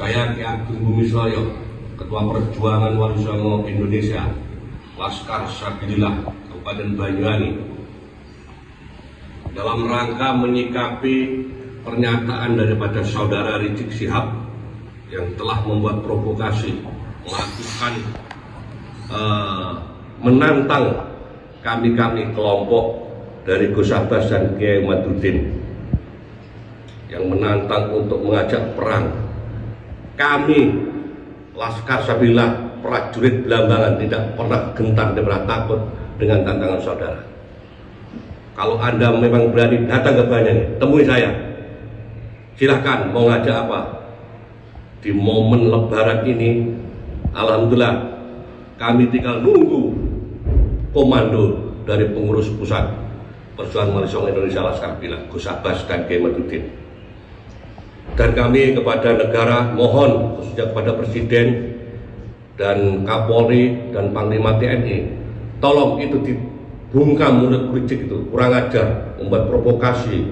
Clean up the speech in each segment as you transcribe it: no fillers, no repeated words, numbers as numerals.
Saya Ki Ageng Bumisloyo, Ketua Perjuangan Wali Songo Indonesia, Laskar Sabilillah Kabupaten Banyuwangi, dalam rangka menyikapi pernyataan daripada saudara Rizik Syihab yang telah membuat provokasi, melakukan menantang kami kelompok dari Gus Abbas dan Kiai Madudin yang menantang untuk mengajak perang. Kami Laskar Sabilillah, prajurit Belambangan, tidak pernah gentar, tidak pernah takut dengan tantangan saudara. Kalau Anda memang berani datang ke Banyuwangi, temui saya. Silahkan mau ngajak apa. Di momen Lebaran ini, alhamdulillah, kami tinggal nunggu komando dari pengurus pusat Perjuangan Wali Songo Indonesia Laskar Sabilillah, Gus Abbas dan Kiai Madudin. Dan kami kepada negara mohon, khususnya kepada Presiden dan Kapolri dan Panglima TNI, tolong itu dibungkam mulut Rizik itu, kurang ajar, membuat provokasi,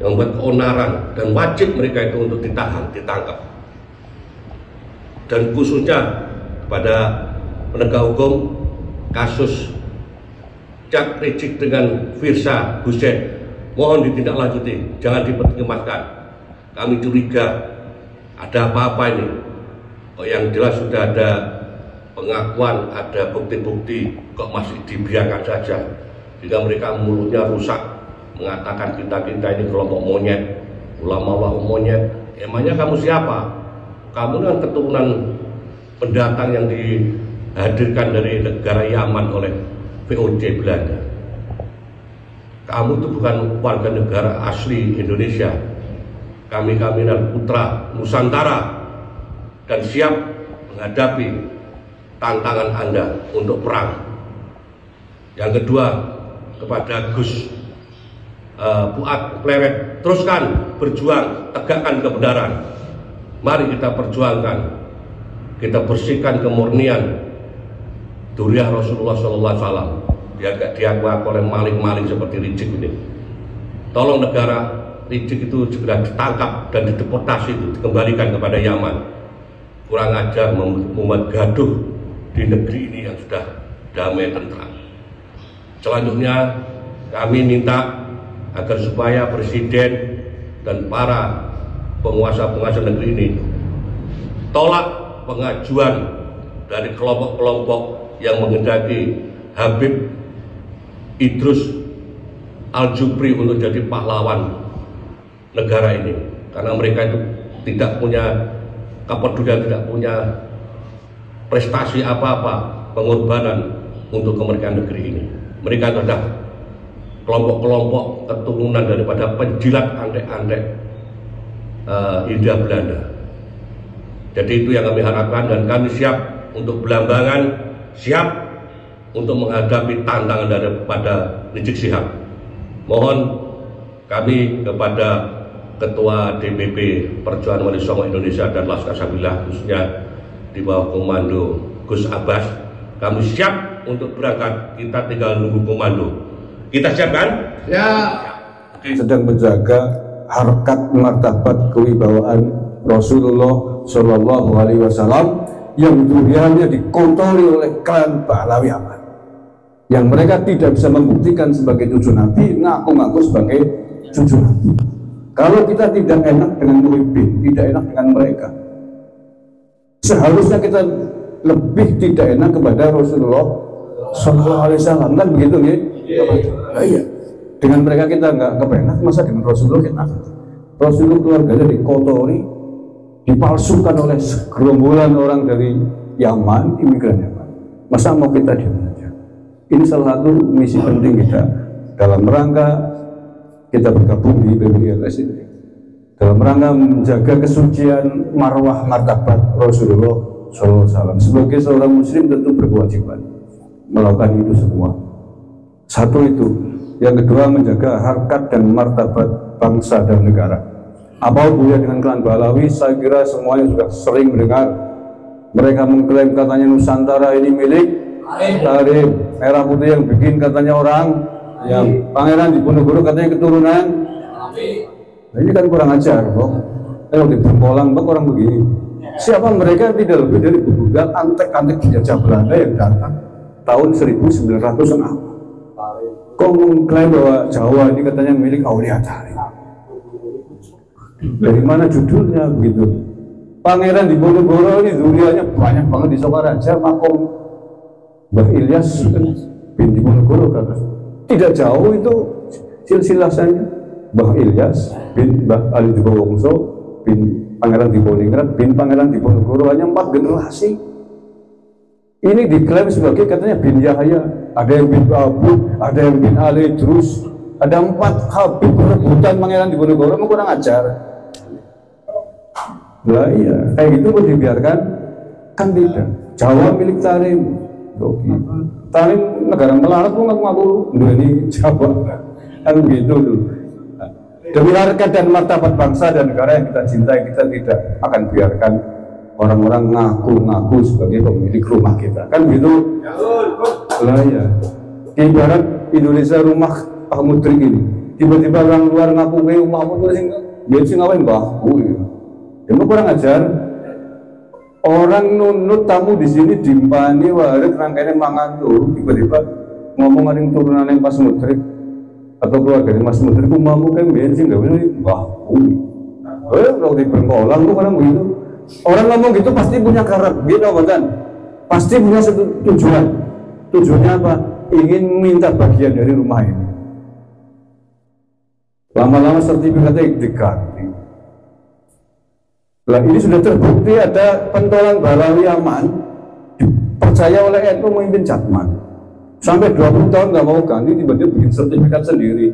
yang membuat keonaran, dan wajib mereka itu untuk ditahan, ditangkap. Dan khususnya kepada penegak hukum, kasus Cak Rizik dengan Firza Hussein, mohon ditindaklanjuti, jangan dipertimbangkan. Kami curiga ada apa-apa ini. Oh, yang jelas sudah ada pengakuan, ada bukti-bukti, kok masih dibiarkan saja. Jika mereka mulutnya rusak, mengatakan kita ini kelompok monyet, ulama monyet. Emangnya kamu siapa? Kamu kan keturunan pendatang yang dihadirkan dari negara Yaman oleh VOC Belanda. Kamu itu bukan warga negara asli Indonesia. Kami adalah putra Nusantara dan siap menghadapi tantangan Anda untuk perang. Yang kedua, kepada Gus Fuad Pleret, teruskan berjuang, tegakkan kebenaran. Mari kita perjuangkan, kita bersihkan kemurnian Duriah Rasulullah SAW. Dia gak diakui oleh maling-maling seperti Rizik ini. Tolong negara, Rizik itu segera ditangkap dan dideportasi, itu dikembalikan kepada Yaman. Kurang ajar membuat gaduh di negeri ini yang sudah damai tentram. Selanjutnya kami minta agar supaya Presiden dan para penguasa negeri ini tolak pengajuan dari kelompok-kelompok yang menghendaki Habib Idrus Al-Jufri untuk jadi pahlawan negara ini, karena mereka itu tidak punya kepedulian, tidak punya prestasi apa-apa, pengorbanan untuk kemerdekaan negeri ini. Mereka adalah kelompok-kelompok keturunan daripada penjilat antek-antek Hindia Belanda. Jadi itu yang kami harapkan, dan kami siap untuk Belambangan, siap untuk menghadapi tantangan daripada Rizik Syihab. Mohon kami kepada Ketua DPP Perjuangan Wali Songo Indonesia dan Laskar Sabilillah, khususnya di bawah komando Gus Abbas, kami siap untuk berangkat. Kita tinggal nunggu komando. Kita siap kan? Ya. Sedang menjaga harkat martabat kewibawaan Rasulullah Shallallahu Alaihi Wasallam yang dunianya dikontroli oleh klan Pahlawi Aman, yang mereka tidak bisa membuktikan sebagai cucu Nabi, ngaku-ngaku sebagai cucu Nabi. Kalau kita tidak enak dengan Muhyiddin, tidak enak dengan mereka, seharusnya kita lebih tidak enak kepada Rasulullah Sallallahu Alaihi Wasallam, kan begitu ya? Iya. Dengan mereka kita nggak kepenak, masa dengan Rasulullah kita? Rasulullah keluarganya dikotori, dipalsukan oleh gerombolan orang dari Yaman, imigran Yaman. Masa mau kita diam saja? Ini salah satu misi penting kita dalam rangka kita bergabung di PBILS ini, dalam rangka menjaga kesucian marwah martabat Rasulullah SAW. Sebagai seorang muslim tentu berkewajiban melakukan itu semua. Satu itu. Yang kedua, menjaga harkat dan martabat bangsa dan negara. Apa hubungannya dengan klan Pahlawi? Saya kira semuanya sudah sering mendengar. Mereka mengklaim katanya Nusantara ini milik Tarif, merah putih yang bikin katanya orang, yang Pangeran Diponegoro katanya keturunan. Nah, ini kan kurang ajar, kok. Kalau di Bengkolang bak orang begini. Siapa mereka? Tidak lebih dari beberapa antek-antek penjajah Belanda yang datang tahun 1900-an apa. Kok mengklaim bahwa Jawa ini katanya milik Aulia Tari. Dari mana judulnya begitu? Pangeran Diponegoro ini duriannya banyak banget di Sokaraja, makom Mbah Ilyas bin Diponegoro kata. Tidak jauh itu silsilasannya. Mbah Ilyas bin Mbah Ali Dipowongso bin Pangeran Diponegoro bin Pangeran Diponegoro, hanya 4 generasi. Ini diklaim sebagai katanya bin Yahya, ada yang bin Abu, ada yang bin Ali, terus ada 4 Habib perebutan Pangeran Diponegoro, mau kurang ajar. Lah iya, kayak gitu pun dibiarkan? Kan tidak. Jawa milik Tarim. Tarim negara melarat pun ngaku-ngaku ini Jawa. Kan begitu tuh. Demi harkat dan martabat bangsa dan negara yang kita cintai, kita tidak akan biarkan orang-orang ngaku-ngaku sebagai pemilik rumah kita. Kan begitu? Lah iya. Ibarat Indonesia rumah Pak Mudrik ini. Tiba-tiba orang luar ngaku rumahmu itu sing ngapain mbahku. Ya kurang ajar. Orang nunut tamu di sini dimpani warik rangkaian mangan tuh, tiba-tiba ngomong ada yang turunan yang Mas Mudrik atau keluarga Mas Mudrik, umamu kan bensin gak boleh mbahku. Kalau di Bengkolang tuh orang begitu. Orang ngomong gitu pasti punya karakter, gitu kan? Pasti punya satu tujuan. Tujuannya apa? Ingin minta bagian dari rumah ini. Lama-lama sertifikatnya diganti. Nah, ini sudah terbukti ada pentolan Balawi Aman dipercaya oleh NU memimpin Jatman sampai 20 tahun nggak mau ganti, tiba-tiba bikin sertifikat sendiri.